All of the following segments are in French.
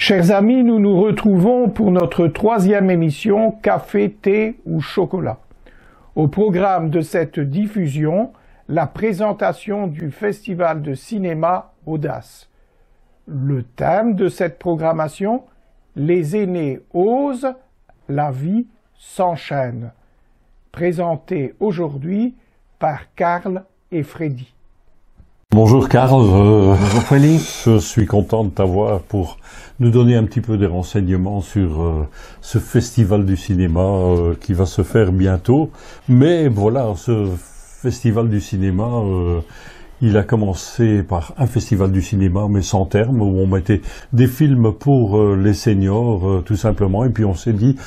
Chers amis, nous nous retrouvons pour notre troisième émission Café, thé ou chocolat. Au programme de cette diffusion, la présentation du Festival de cinéma Audace. Le thème de cette programmation, les aînés osent, la vie s'enchaîne. Présenté aujourd'hui par Karl et Freddy. Bonjour Karl, Bonjour Freddy. Je suis content de t'avoir pour nous donner un petit peu des renseignements sur ce festival du cinéma qui va se faire bientôt. Mais voilà, ce festival du cinéma, il a commencé par un festival du cinéma, mais sans terme, où on mettait des films pour les seniors, tout simplement. Et puis on s'est dit,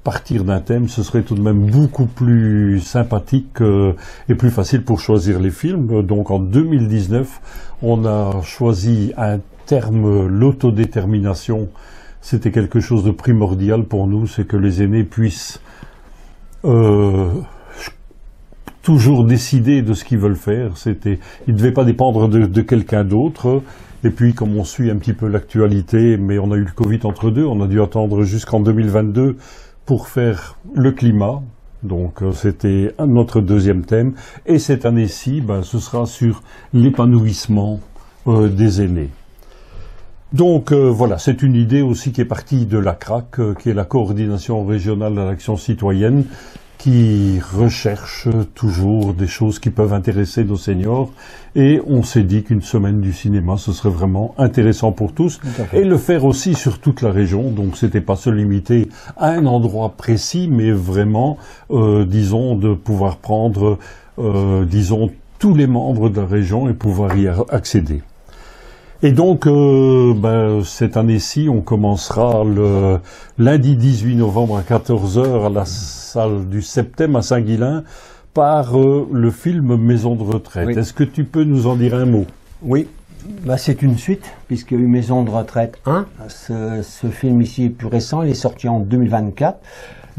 partir d'un thème, ce serait tout de même beaucoup plus sympathique et plus facile pour choisir les films. Donc en 2019, on a choisi un terme, l'autodétermination. C'était quelque chose de primordial pour nous, c'est que les aînés puissent toujours décider de ce qu'ils veulent faire. Ils ne devaient pas dépendre de quelqu'un d'autre. Et puis, comme on suit un petit peu l'actualité, mais on a eu le Covid entre deux, on a dû attendre jusqu'en 2022 pour faire le climat. Donc, c'était notre deuxième thème. Et cette année-ci, ce sera sur l'épanouissement des aînés. Donc, voilà, c'est une idée aussi qui est partie de la CRAC, qui est la coordination régionale de l'action citoyenne, qui recherche toujours des choses qui peuvent intéresser nos seniors. Et on s'est dit qu'une semaine du cinéma, ce serait vraiment intéressant pour tous. Et le faire aussi sur toute la région. Donc c'était pas se limiter à un endroit précis, mais vraiment, disons, de pouvoir prendre, disons, tous les membres de la région et pouvoir y accéder. Et donc, cette année-ci, on commencera le lundi 18 novembre à 14 h à la salle du Septem à Saint-Guilain par le film Maison de retraite. Oui. Est-ce que tu peux nous en dire un mot? Oui, c'est une suite, puisqu'il y a eu Maison de retraite 1. Ce film ici est plus récent, il est sorti en 2024.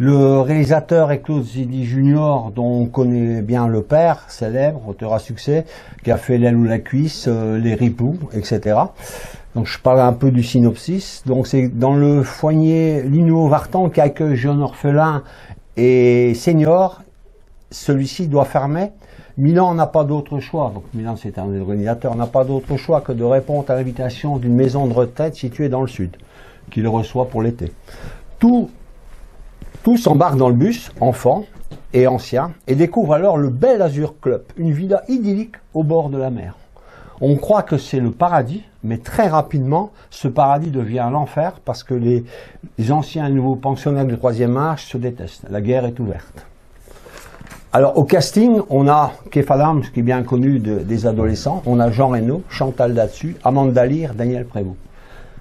Le réalisateur est Claude Zidi Junior, dont on connaît bien le père, célèbre, auteur à succès, qui a fait L'aile ou la cuisse, Les ripoux, etc. Donc je parle un peu du synopsis. Donc c'est dans le foyer Lino-Vartan qui accueille jeunes orphelins et seniors. Celui-ci doit fermer. Milan n'a pas d'autre choix, donc Milan c'est un organisateur, n'a pas d'autre choix que de répondre à l'invitation d'une maison de retraite située dans le sud, qui le reçoit pour l'été. Tous embarquent dans le bus, enfants et anciens, et découvrent alors le Bel Azur Club, une villa idyllique au bord de la mer. On croit que c'est le paradis, mais très rapidement, ce paradis devient l'enfer parce que les anciens et nouveaux pensionnaires du troisième âge se détestent. La guerre est ouverte. Alors au casting, on a Kefa Lams, qui est bien connu des adolescents, on a Jean Reno, Chantal Datsue, Amanda Lear, Daniel Prévost.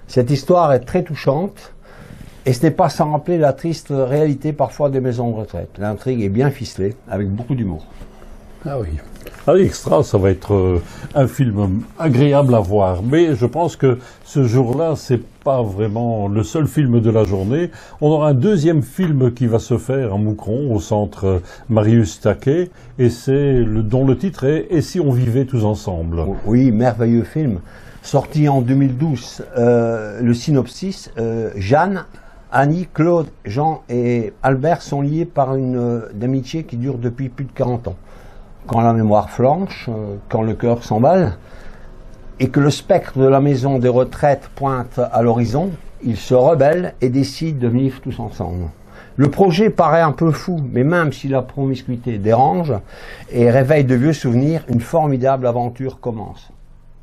Cette histoire est très touchante. Et ce n'est pas sans rappeler la triste réalité parfois des maisons de retraite. L'intrigue est bien ficelée, avec beaucoup d'humour. Ah oui. Ah, extra, ça va être un film agréable à voir. Mais je pense que ce jour-là, c'est pas vraiment le seul film de la journée. On aura un deuxième film qui va se faire à Moucron, au centre Marius Taquet, et dont le titre est « Et si on vivait tous ensemble ?» Oui, merveilleux film. Sorti en 2012, le synopsis, Jeanne, Annie, Claude, Jean et Albert sont liés par une amitié qui dure depuis plus de 40 ans. Quand la mémoire flanche, quand le cœur s'emballe, et que le spectre de la maison des retraites pointe à l'horizon, ils se rebellent et décident de vivre tous ensemble. Le projet paraît un peu fou, mais même si la promiscuité dérange et réveille de vieux souvenirs, une formidable aventure commence.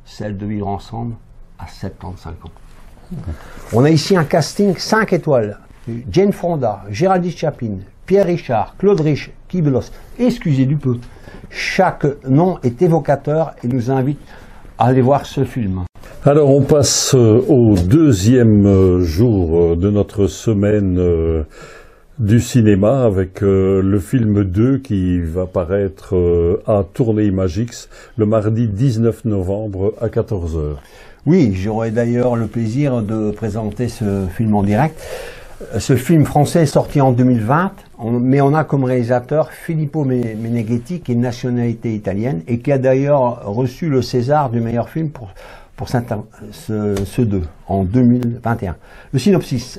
Celle de vivre ensemble à 75 ans. On a ici un casting 5 étoiles. Jane Fonda, Géraldine Chaplin, Pierre Richard, Claude Rich, Kibelos, excusez du peu. Chaque nom est évocateur et nous invite à aller voir ce film. Alors on passe au deuxième jour de notre semaine du cinéma avec le film 2 qui va paraître à Tournai Imagix le mardi 19 novembre à 14 h. Oui, j'aurai d'ailleurs le plaisir de présenter ce film en direct. Ce film français est sorti en 2020, mais on a comme réalisateur Filippo Meneghetti, qui est de nationalité italienne, et qui a d'ailleurs reçu le César du meilleur film pour ceux deux, en 2021. Le synopsis.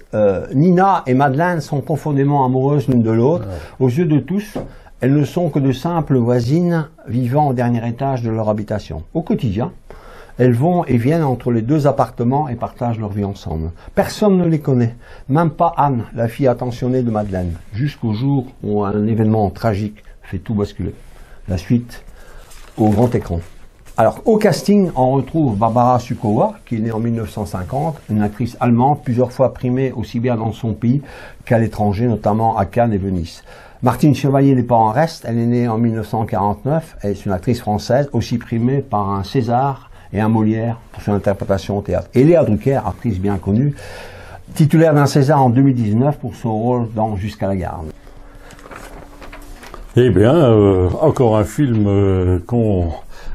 Nina et Madeleine sont profondément amoureuses l'une de l'autre. Aux yeux de tous, elles ne sont que de simples voisines vivant au dernier étage de leur habitation. Au quotidien, elles vont et viennent entre les deux appartements et partagent leur vie ensemble. Personne ne les connaît, même pas Anne, la fille attentionnée de Madeleine, jusqu'au jour où un événement tragique fait tout basculer. La suite au grand écran. Alors, au casting, on retrouve Barbara Sukowa, qui est née en 1950, une actrice allemande, plusieurs fois primée aussi bien dans son pays qu'à l'étranger, notamment à Cannes et Venise. Martine Chevalier n'est pas en reste, elle est née en 1949, elle est une actrice française, aussi primée par un César et un Molière pour son interprétation au théâtre. Et Léa Drucker, actrice bien connue, titulaire d'un César en 2019 pour son rôle dans Jusqu'à la garde. Eh bien, encore un film qu'on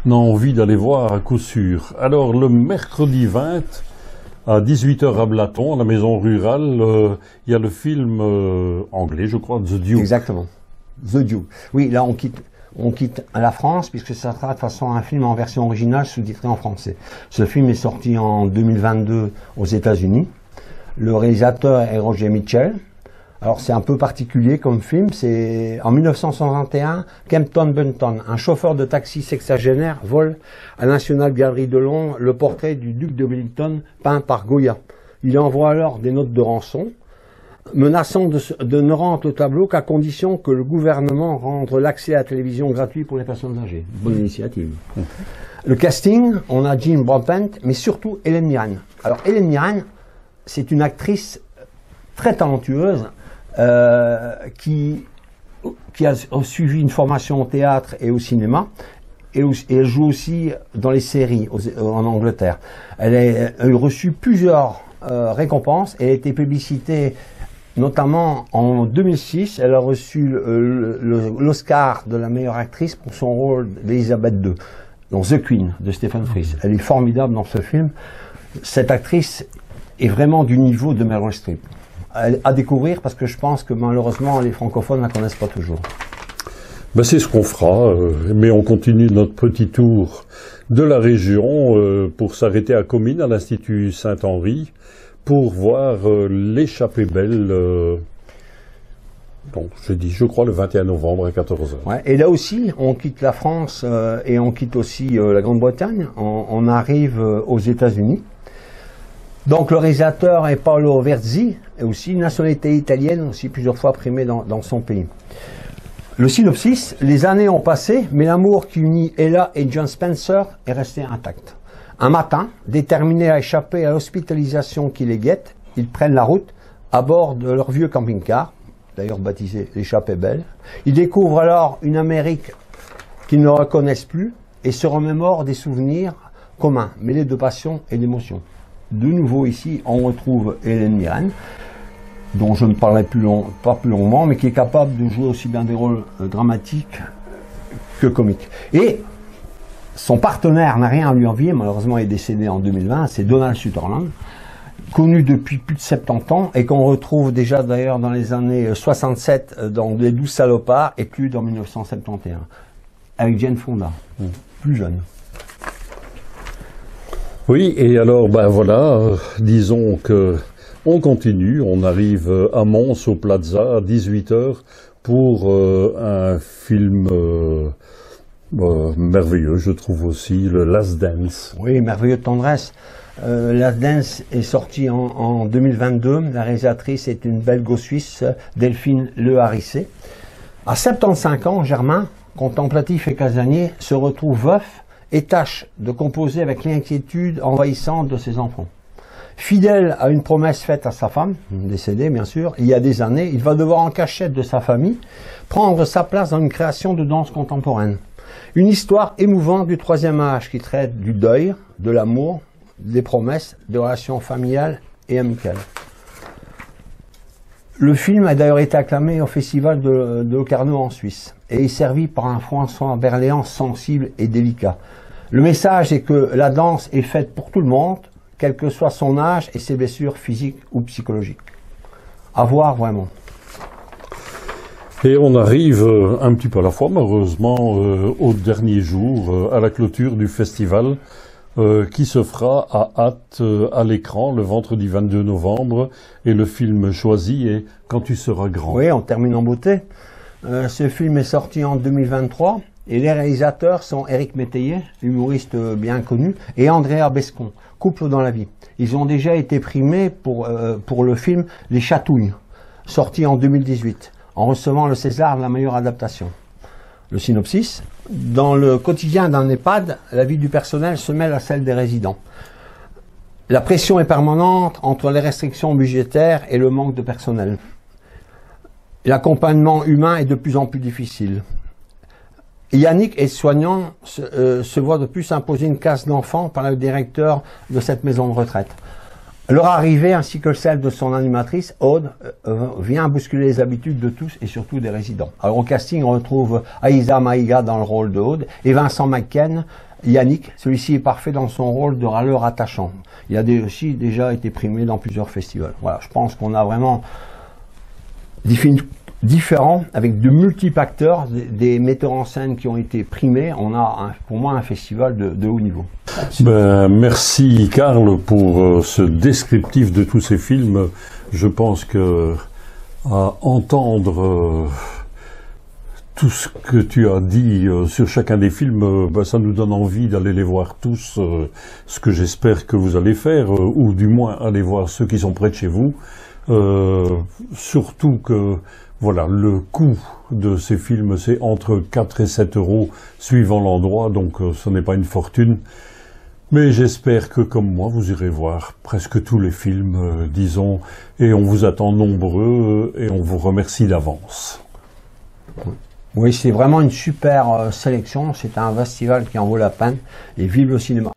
a envie d'aller voir à coup sûr. Alors, le mercredi 20, à 18h à Blaton, à la maison rurale, il y a le film anglais, je crois, The Duke. Exactement. The Duke. Oui, là, on quitte la France, puisque ça sera de toute façon un film en version originale sous-titré en français. Ce film est sorti en 2022 aux États-Unis. Le réalisateur est Roger Mitchell. Alors c'est un peu particulier comme film, c'est en 1961, Kempton Bunton, un chauffeur de taxi sexagénaire, vole à la National Gallery de Londres le portrait du duc de Wellington peint par Goya. Il envoie alors des notes de rançon, menaçant de ne rendre le tableau qu'à condition que le gouvernement rende l'accès à la télévision gratuit pour les personnes âgées. Bonne initiative. Le casting, on a Jim Broadbent, mais surtout Hélène Mirren. Alors Hélène Mirren, c'est une actrice très talentueuse, qui a suivi une formation au théâtre et au cinéma, et elle joue aussi dans les séries en Angleterre. Elle a reçu plusieurs récompenses, elle a été publicitée notamment en 2006, elle a reçu l'Oscar de la meilleure actrice pour son rôle d'Elisabeth II, dans The Queen de Stephen Frears. Elle est formidable dans ce film. Cette actrice est vraiment du niveau de Meryl Streep. À découvrir, parce que je pense que malheureusement les francophones ne la connaissent pas toujours. Ben c'est ce qu'on fera, mais on continue notre petit tour de la région pour s'arrêter à Comines, à l'Institut Saint-Henri, pour voir l'échappée belle, donc je crois le 21 novembre à 14h. Ouais, et là aussi, on quitte la France et on quitte aussi la Grande-Bretagne, on arrive aux États-Unis. Donc le réalisateur est Paolo Verzi, et aussi une nationalité italienne, aussi plusieurs fois primée dans son pays. Le synopsis, les années ont passé, mais l'amour qui unit Ella et John Spencer est resté intact. Un matin, déterminés à échapper à l'hospitalisation qui les guette, ils prennent la route à bord de leur vieux camping-car, d'ailleurs baptisé l'Échappée Belle. Ils découvrent alors une Amérique qu'ils ne reconnaissent plus et se remémorent des souvenirs communs, mêlés de passion et d'émotion. De nouveau ici, on retrouve Hélène Mirren, dont je ne parlerai pas plus longuement, mais qui est capable de jouer aussi bien des rôles dramatiques que comiques. Et son partenaire n'a rien à lui envier, malheureusement il est décédé en 2020, c'est Donald Sutherland, connu depuis plus de 70 ans, et qu'on retrouve déjà d'ailleurs dans les années 67 dans Les 12 salopards, et plus dans 1971, avec Jane Fonda, plus jeune. Oui, et alors, ben voilà, disons que on continue, on arrive à Mons, au Plaza, à 18h, pour un film merveilleux, je trouve aussi, le Last Dance. Oui, merveilleux de tendresse. Last Dance est sorti en 2022, la réalisatrice est une belgo-suisse, Delphine Le Harissé. À 75 ans, Germain, contemplatif et casanier, se retrouve veuf et tâche de composer avec l'inquiétude envahissante de ses enfants. Fidèle à une promesse faite à sa femme, décédée bien sûr, il y a des années, il va devoir en cachette de sa famille prendre sa place dans une création de danse contemporaine. Une histoire émouvante du troisième âge qui traite du deuil, de l'amour, des promesses, des relations familiales et amicales. Le film a d'ailleurs été acclamé au festival de Locarno en Suisse et est servi par un François Berléand sensible et délicat. Le message est que la danse est faite pour tout le monde, quel que soit son âge et ses blessures physiques ou psychologiques. À voir vraiment. Et on arrive un petit peu à la fois, malheureusement, au dernier jour, à la clôture du festival, qui se fera à hâte à l'écran le vendredi 22 novembre. Et le film choisi est Quand tu seras grand. Oui, on termine en beauté. Ce film est sorti en 2023 et les réalisateurs sont Éric Métayer, humoriste bien connu, et Andrea Bescon, couple dans la vie. Ils ont déjà été primés pour le film Les Chatouilles, sorti en 2018, en recevant le César de la meilleure adaptation. Le synopsis: dans le quotidien d'un EHPAD, la vie du personnel se mêle à celle des résidents. La pression est permanente entre les restrictions budgétaires et le manque de personnel. L'accompagnement humain est de plus en plus difficile. Yannick, aide-soignant, se voit de plus imposer une case d'enfant par le directeur de cette maison de retraite. Leur arrivée, ainsi que celle de son animatrice, Aude, vient bousculer les habitudes de tous et surtout des résidents. Alors au casting, on retrouve Aïssa Maïga dans le rôle de Aude et Vincent McKen, Yannick. Celui-ci est parfait dans son rôle de râleur attachant. Il a aussi déjà été primé dans plusieurs festivals. Voilà, je pense qu'on a vraiment des films différents, avec de multiples acteurs, des metteurs en scène qui ont été primés. On a, pour moi, un festival de haut niveau. Merci Karl pour ce descriptif de tous ces films. Je pense que à entendre tout ce que tu as dit sur chacun des films, ça nous donne envie d'aller les voir tous, ce que j'espère que vous allez faire, ou du moins aller voir ceux qui sont près de chez vous. Surtout que voilà, le coût de ces films, c'est entre 4 et 7 euros suivant l'endroit, donc ce n'est pas une fortune. Mais j'espère que, comme moi, vous irez voir presque tous les films, disons, et on vous attend nombreux, et on vous remercie d'avance. Oui, c'est vraiment une super sélection, c'est un festival qui en vaut la peine, et vive le cinéma.